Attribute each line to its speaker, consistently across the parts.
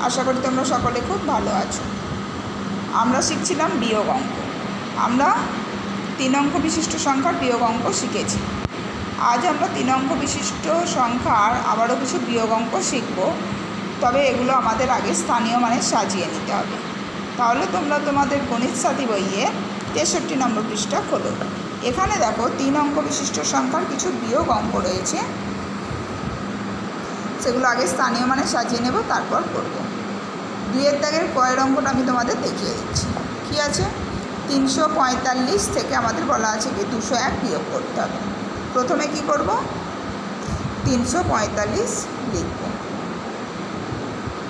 Speaker 1: আশা করি তোমরা সকলে খুব ভালো আছো। আমরা শিখছিলাম বিয়োগ অঙ্ক। আমরা 3 অঙ্ক বিশিষ্ট সংখ্যার বিয়োগ অঙ্ক শিখেছি। আজ আমরা 3 অঙ্ক বিশিষ্ট সংখ্যার আবারও কিছু বিয়োগ অঙ্ক শিখব। তবে এগুলো আমাদের আগে স্থানীয় মানে সাজিয়ে নিতে হবে। তাহলে তোমরা তোমাদের গণিত সাথী বইয়ে 63 নম্বর পৃষ্ঠা খোলো। এখানে দেখো 3 অঙ্ক বিশিষ্ট সংখ্যার কিছু বিয়োগ অঙ্ক রয়েছে, সেগুলো আগে স্থানীয় মানে সাজিয়ে নেব, তারপর করব। 2-এর দাগের কয়ের অঙ্কটা আমি তোমাদের দেখিয়ে দিচ্ছি। কী আছে? 345 থেকে আমাদের বলা আছে কি 201 বিয়োগ করতে হবে। প্রথমে কি করব? 345 লিখব,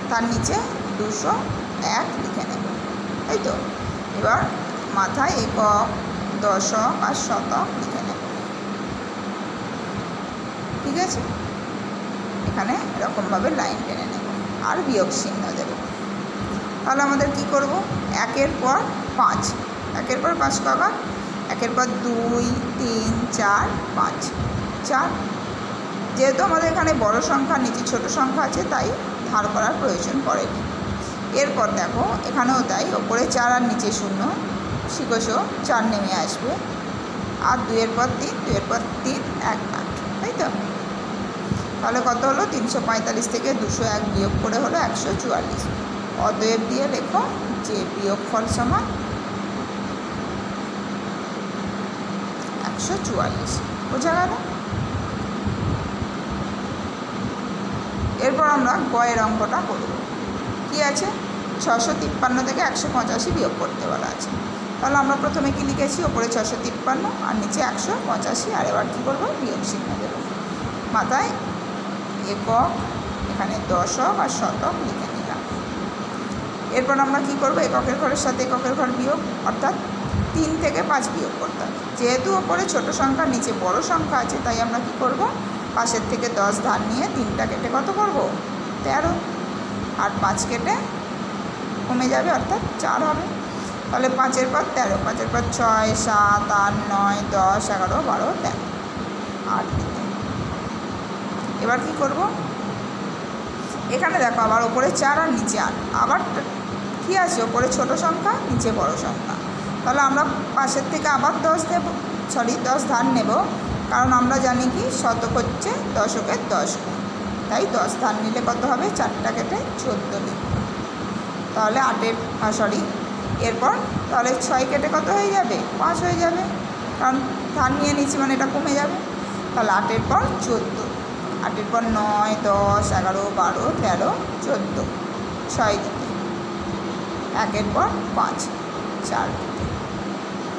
Speaker 1: তার নিচে 201 লিখে নেব, তাই তো। এবার মাথায় একক, দশক আর শতক লিখে নেব, ঠিক আছে। এখানে এরকমভাবে লাইন টেনে নেব আর বিয়োগ চিহ্ন দেব। তাহলে আমাদের কি করব? 1-এর পর 5, 1-এর পর 5 কবার? 1-এর পর 2, 3, 4, 5, 4। যেহেতু আমাদের এখানে বড় সংখ্যার নিচে ছোট সংখ্যা আছে, তাই ধার করার প্রয়োজন পড়েনি। এরপর দেখো এখানেও তাই, ওপরে 4 আর নিচে 0, শিখোশো 4 নেমে আসবে। আর 2-এর পর 3, 2-এর পর 3, 1, 8, তাই তো। তাহলে কত হলো? 345 থেকে 201 বিয়োগ করে হলো 144। অতএব দিয়ে লেখো যে বিয়োগফল সমান 144। বোঝা গেল? এরপর আমরা গয়ের অঙ্কটা করব। কি আছে? 653 থেকে 185 বিয়োগ করতে বলা আছে। তাহলে আমরা প্রথমে কি লিখেছি? ওপরে 653 আর নিচে 185। আর এবার কী করবো? বিয়োগ চিহ্ন দেব। মাথায় একক, এখানে দশক আর শতক লিখে নিলাম। এরপর আমরা কি করব? এককের ঘরের সাথে এককের ঘর বিয়োগ, অর্থাৎ 3 থেকে 5 বিয়োগ করতে হবে। যেহেতু ওপরে ছোট সংখ্যা নিচে বড় সংখ্যা আছে, তাই আমরা কি করব? পাশের থেকে 10 ধার নিয়ে 3টা কেটে কত করব? 13। আর 5 কেটে কমে যাবে, অর্থাৎ 4 হবে। তাহলে 5-এর পর 13, 5-এর পর 6, 7, 8, 9, 10, 11, 12, 13, 8 দিতে। এবার কি করব? এখানে দেখো আবার ওপরে 4 আর নিচে 8। আবার কি আছে? ওপরে ছোট সংখ্যা, নিচে বড় সংখ্যা। তাহলে আমরা পাশের থেকে আবার 10 ধার নেব, কারণ আমরা জানি কি শতক হচ্ছে দশকের 10 গুণ। তাই 10 ধার নিলে কত হবে? 4টা কেটে 14 লিখব। তাহলে এরপর তাহলে 6 কেটে কত হয়ে যাবে? 5 হয়ে যাবে, কারণ ধার নিয়ে নিচ্ছি মানে এটা কমে যাবে। তাহলে 8-এর পর 14, 8-এর পর 9, 10, 11, 12, 13, 14, 6 দিতে। 1-এর পর 5, 4 দিতে।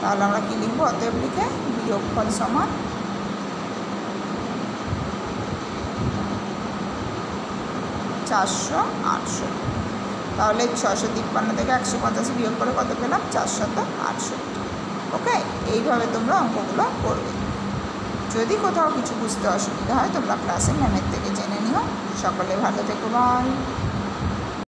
Speaker 1: তাহলে আমরা কী লিখব? অতএব লিখে বিয়োগফল সমান 468। তাহলে 653 থেকে 185 বিয়োগ করে কত পেলাম? 468। ওকে, এইভাবে তোমরা অঙ্কগুলো করবে। যদি কোথাও কিছু বুঝতে অসুবিধা হয়, তোমরা ক্লাসের ম্যামের থেকে জেনে নিও। সকলে ভালো থেকো, বাই।